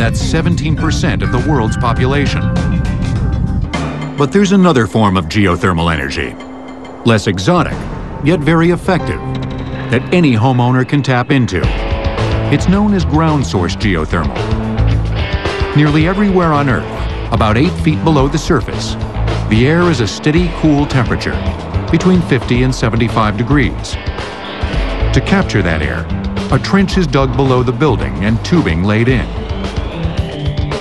That's 17% of the world's population. But there's another form of geothermal energy, less exotic, yet very effective, that any homeowner can tap into. It's known as ground source geothermal. Nearly everywhere on Earth, about 8 feet below the surface, the air is a steady, cool temperature, between 50 and 75 degrees. To capture that air, a trench is dug below the building and tubing laid in.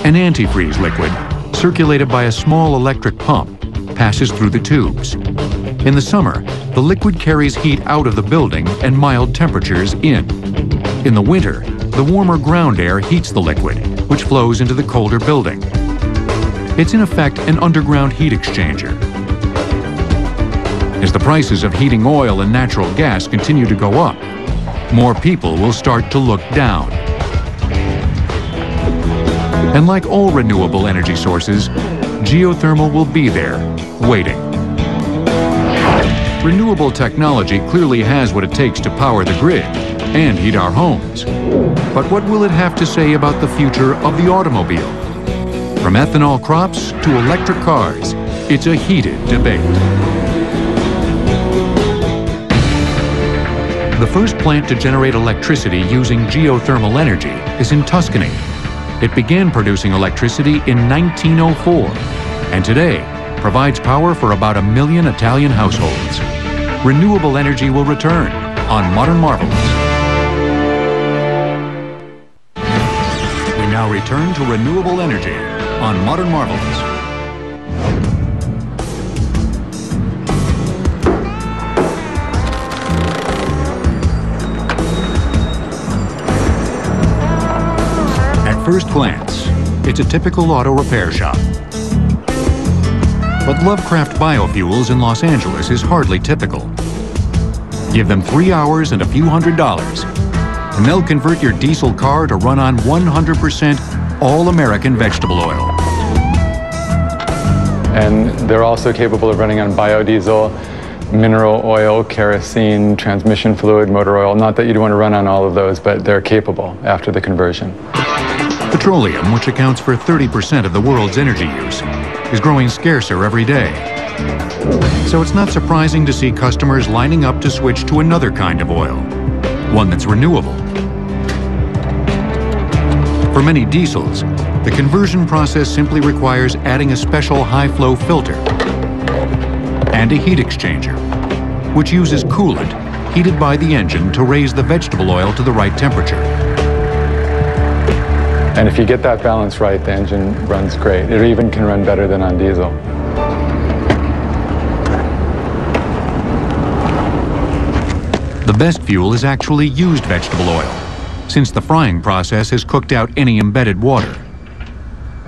An antifreeze liquid, circulated by a small electric pump, passes through the tubes. In the summer, the liquid carries heat out of the building and mild temperatures in. In the winter, the warmer ground air heats the liquid, which flows into the colder building. It's in effect an underground heat exchanger. As the prices of heating oil and natural gas continue to go up, more people will start to look down. And like all renewable energy sources, geothermal will be there, waiting. Renewable technology clearly has what it takes to power the grid and heat our homes. But what will it have to say about the future of the automobile? From ethanol crops to electric cars, it's a heated debate. The first plant to generate electricity using geothermal energy is in Tuscany. It began producing electricity in 1904, and today provides power for about 1 million Italian households. Renewable energy will return on Modern Marvels. We now return to renewable energy on Modern Marvels. At first glance, it's a typical auto repair shop. But Lovecraft Biofuels in Los Angeles is hardly typical. Give them 3 hours and a few $100s, and they'll convert your diesel car to run on 100% all-American vegetable oil. And they're also capable of running on biodiesel, mineral oil, kerosene, transmission fluid, motor oil. Not that you'd want to run on all of those, but they're capable after the conversion. Petroleum, which accounts for 30% of the world's energy use, is growing scarcer every day. So it's not surprising to see customers lining up to switch to another kind of oil, one that's renewable. For many diesels, the conversion process simply requires adding a special high-flow filter and a heat exchanger, which uses coolant heated by the engine to raise the vegetable oil to the right temperature. And if you get that balance right, the engine runs great. It even can run better than on diesel. The best fuel is actually used vegetable oil, since the frying process has cooked out any embedded water.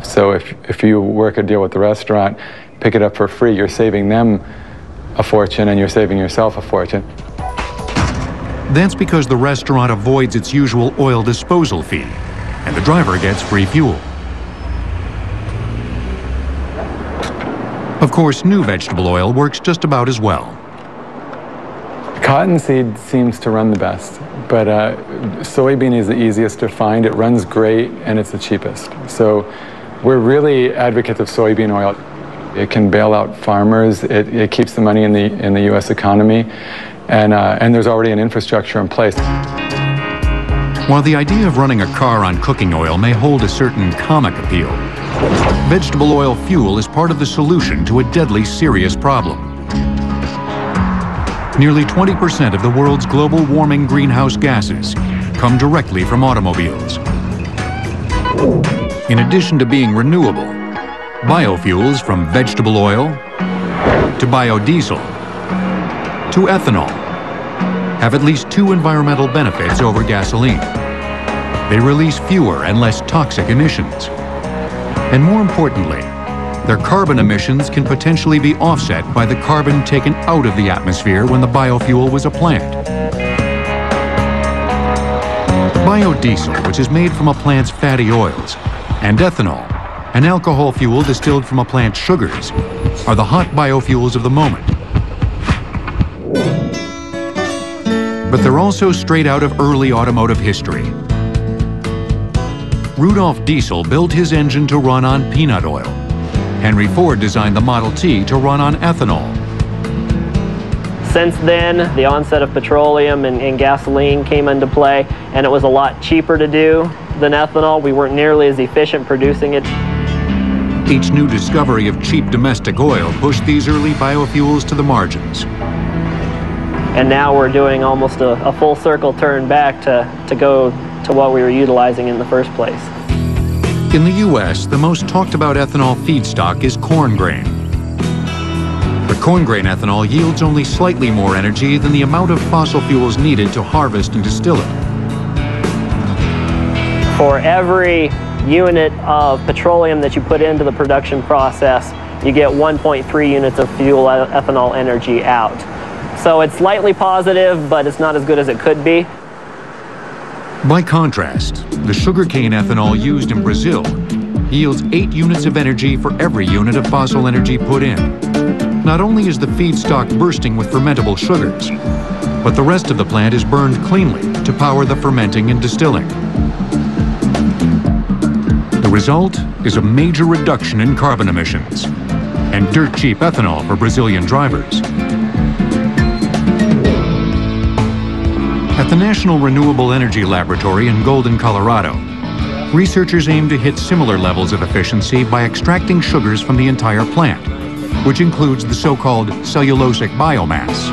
So if you work a deal with the restaurant, pick it up for free, you're saving them a fortune and you're saving yourself a fortune. That's because the restaurant avoids its usual oil disposal fee, and the driver gets free fuel. Of course, new vegetable oil works just about as well. Cottonseed seems to run the best, but soybean is the easiest to find. It runs great and it's the cheapest. So we're really advocates of soybean oil. It can bail out farmers. It keeps the money in the U.S. economy, and there's already an infrastructure in place. While the idea of running a car on cooking oil may hold a certain comic appeal, vegetable oil fuel is part of the solution to a deadly serious problem. Nearly 20% of the world's global warming greenhouse gases come directly from automobiles. In addition to being renewable, biofuels from vegetable oil to biodiesel to ethanol have at least 2 environmental benefits over gasoline. They release fewer and less toxic emissions. And more importantly, their carbon emissions can potentially be offset by the carbon taken out of the atmosphere when the biofuel was a plant. Biodiesel, which is made from a plant's fatty oils, and ethanol, an alcohol fuel distilled from a plant's sugars, are the hot biofuels of the moment. But they're also straight out of early automotive history. Rudolf Diesel built his engine to run on peanut oil. Henry Ford designed the Model T to run on ethanol. Since then, the onset of petroleum and gasoline came into play, and it was a lot cheaper to do than ethanol. We weren't nearly as efficient producing it. Each new discovery of cheap domestic oil pushed these early biofuels to the margins. And now we're doing almost a full circle turn back to go to what we were utilizing in the first place. In the U.S., the most talked about ethanol feedstock is corn grain. But corn grain ethanol yields only slightly more energy than the amount of fossil fuels needed to harvest and distill it. For every unit of petroleum that you put into the production process, you get 1.3 units of fuel ethanol energy out. So it's slightly positive, but it's not as good as it could be. By contrast, the sugarcane ethanol used in Brazil yields 8 units of energy for every unit of fossil energy put in. Not only is the feedstock bursting with fermentable sugars, but the rest of the plant is burned cleanly to power the fermenting and distilling. The result is a major reduction in carbon emissions and dirt-cheap ethanol for Brazilian drivers. At the National Renewable Energy Laboratory in Golden, Colorado, researchers aim to hit similar levels of efficiency by extracting sugars from the entire plant, which includes the so-called cellulosic biomass.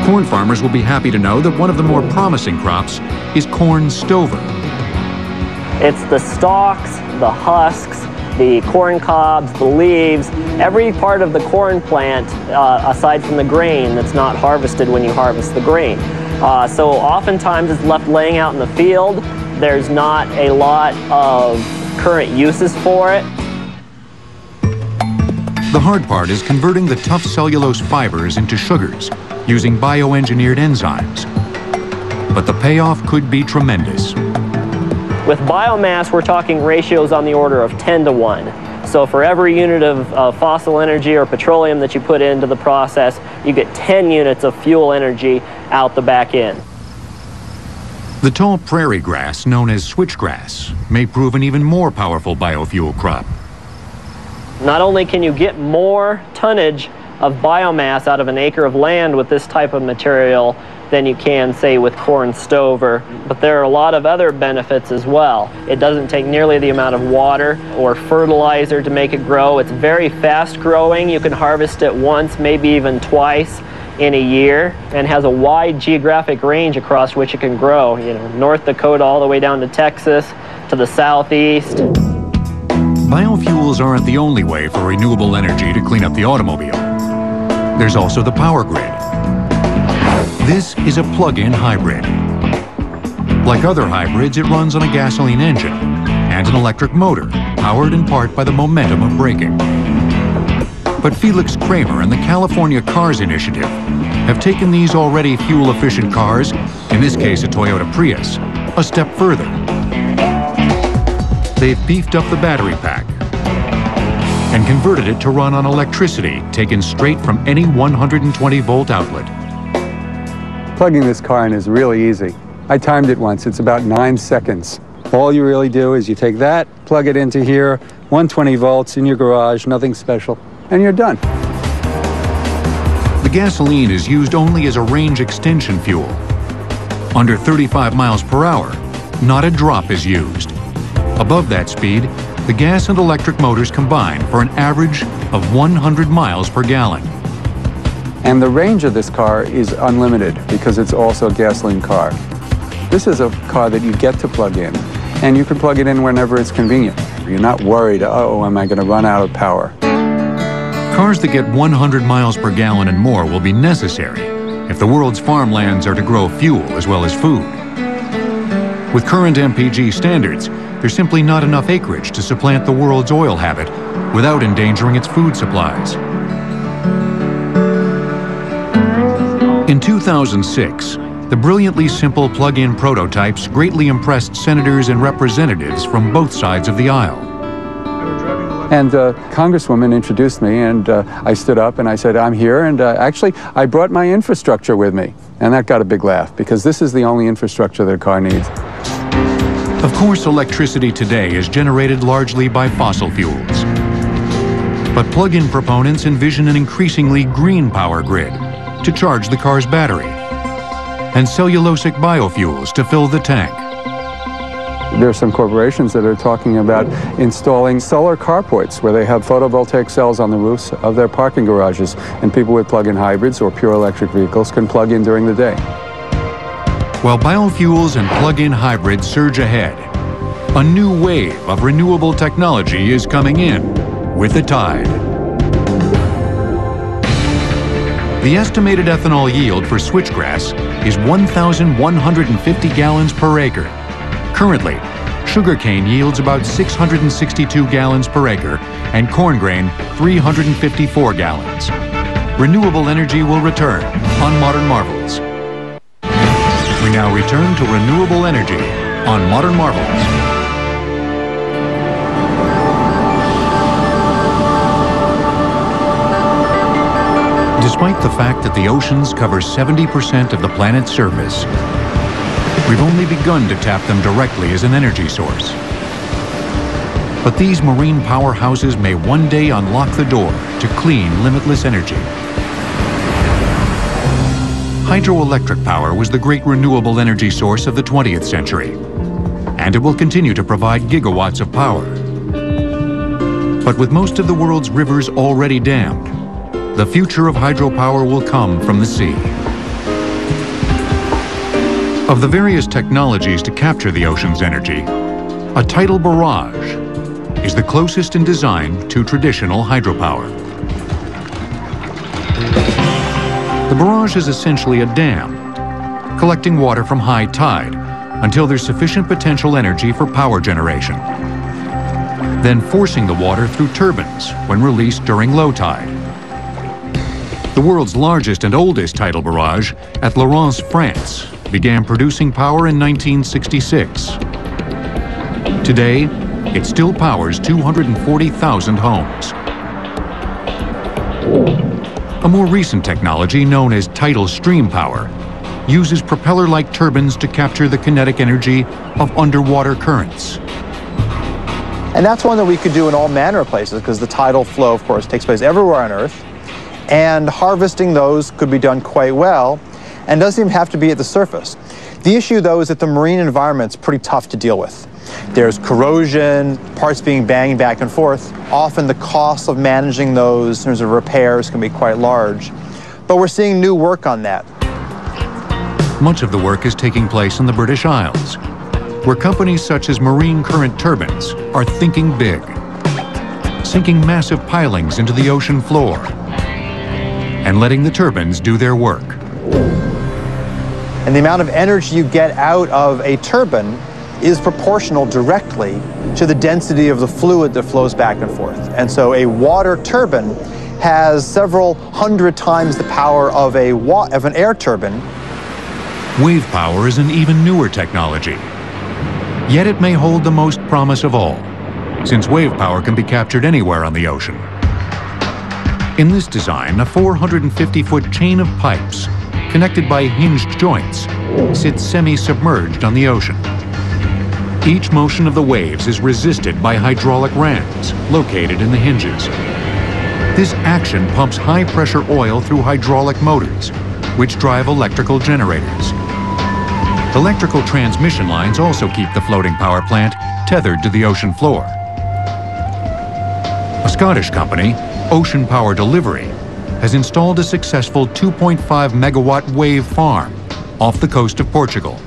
Corn farmers will be happy to know that one of the more promising crops is corn stover. It's the stalks, the husks, the corn cobs, the leaves, every part of the corn plant aside from the grain that's not harvested when you harvest the grain. So oftentimes it's left laying out in the field. There's not a lot of current uses for it. The hard part is converting the tough cellulose fibers into sugars using bioengineered enzymes. But the payoff could be tremendous. With biomass, we're talking ratios on the order of 10 to 1. So for every unit of fossil energy or petroleum that you put into the process, you get 10 units of fuel energy out the back end. The tall prairie grass, known as switchgrass, may prove an even more powerful biofuel crop. Not only can you get more tonnage of biomass out of an acre of land with this type of material than you can, say, with corn stover, but there are a lot of other benefits as well. It doesn't take nearly the amount of water or fertilizer to make it grow. It's very fast growing. You can harvest it once, maybe even twice in a year, and has a wide geographic range across which it can grow. You know, North Dakota all the way down to Texas, to the southeast. Biofuels aren't the only way for renewable energy to clean up the automobile. There's also the power grid. This is a plug-in hybrid. Like other hybrids, it runs on a gasoline engine and an electric motor, powered in part by the momentum of braking. But Felix Kramer and the California Cars Initiative have taken these already fuel-efficient cars, in this case a Toyota Prius, a step further. They've beefed up the battery pack and converted it to run on electricity taken straight from any 120-volt outlet. Plugging this car in is really easy. I timed it once. It's about 9 seconds. All you really do is you take that, plug it into here, 120 volts in your garage, nothing special, and you're done. The gasoline is used only as a range extension fuel. Under 35 miles per hour, not a drop is used. Above that speed, the gas and electric motors combine for an average of 100 miles per gallon. And the range of this car is unlimited because it's also a gasoline car. This is a car that you get to plug in, and you can plug it in whenever it's convenient. You're not worried, uh-oh, am I going to run out of power? Cars that get 100 miles per gallon and more will be necessary if the world's farmlands are to grow fuel as well as food. With current MPG standards, there's simply not enough acreage to supplant the world's oil habit without endangering its food supplies. In 2006, the brilliantly simple plug-in prototypes greatly impressed senators and representatives from both sides of the aisle. And a congresswoman introduced me, and I stood up and I said, I'm here, and actually I brought my infrastructure with me. And that got a big laugh, because this is the only infrastructure that a car needs. Of course, electricity today is generated largely by fossil fuels. But plug-in proponents envision an increasingly green power grid to charge the car's battery, and cellulosic biofuels to fill the tank. There are some corporations that are talking about installing solar carports where they have photovoltaic cells on the roofs of their parking garages, and people with plug-in hybrids or pure electric vehicles can plug in during the day. While biofuels and plug-in hybrids surge ahead, a new wave of renewable technology is coming in with the tide. The estimated ethanol yield for switchgrass is 1,150 gallons per acre. Currently, sugarcane yields about 662 gallons per acre and corn grain 354 gallons. Renewable energy will return on Modern Marvels. We now return to renewable energy on Modern Marvels. Despite the fact that the oceans cover 70% of the planet's surface, we've only begun to tap them directly as an energy source. But these marine powerhouses may one day unlock the door to clean, limitless energy. Hydroelectric power was the great renewable energy source of the 20th century, and it will continue to provide gigawatts of power. But with most of the world's rivers already dammed, the future of hydropower will come from the sea. Of the various technologies to capture the ocean's energy, a tidal barrage is the closest in design to traditional hydropower. The barrage is essentially a dam, collecting water from high tide until there's sufficient potential energy for power generation, then forcing the water through turbines when released during low tide. The world's largest and oldest tidal barrage at Lorence, France, began producing power in 1966. Today, it still powers 240,000 homes. A more recent technology known as tidal stream power uses propeller-like turbines to capture the kinetic energy of underwater currents. And that's one that we could do in all manner of places, because the tidal flow, of course, takes place everywhere on Earth. And harvesting those could be done quite well and doesn't even have to be at the surface. The issue, though, is that the marine environment's pretty tough to deal with. There's corrosion, parts being banged back and forth. Often the cost of managing those in terms of repairs can be quite large. But we're seeing new work on that. Much of the work is taking place in the British Isles, where companies such as Marine Current Turbines are thinking big, sinking massive pilings into the ocean floor and letting the turbines do their work. And the amount of energy you get out of a turbine is proportional directly to the density of the fluid that flows back and forth. And so a water turbine has several hundred times the power of an air turbine. Wave power is an even newer technology. Yet it may hold the most promise of all, since wave power can be captured anywhere on the ocean. In this design, a 450-foot chain of pipes, connected by hinged joints, sits semi-submerged on the ocean. Each motion of the waves is resisted by hydraulic rams located in the hinges. This action pumps high-pressure oil through hydraulic motors, which drive electrical generators. Electrical transmission lines also keep the floating power plant tethered to the ocean floor. A Scottish company, Ocean Power Delivery, has installed a successful 2.5 megawatt wave farm off the coast of Portugal.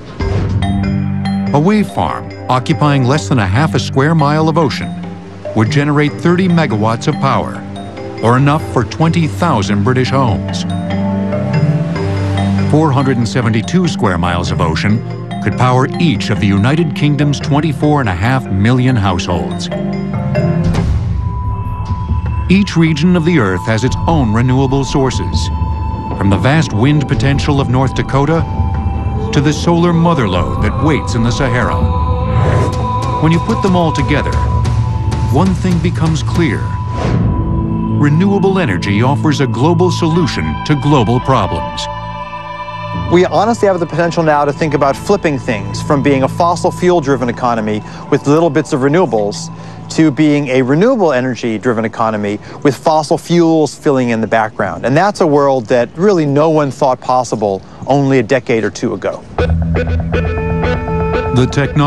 A wave farm occupying less than half a square mile of ocean would generate 30 megawatts of power, or enough for 20,000 British homes. 472 square miles of ocean could power each of the United Kingdom's 24.5 million households. Each region of the Earth has its own renewable sources, from the vast wind potential of North Dakota to the solar motherlode that waits in the Sahara. When you put them all together, one thing becomes clear. Renewable energy offers a global solution to global problems. We honestly have the potential now to think about flipping things from being a fossil fuel-driven economy with little bits of renewables to being a renewable energy-driven economy with fossil fuels filling in the background. And that's a world that really no one thought possible only a decade or two ago. The technology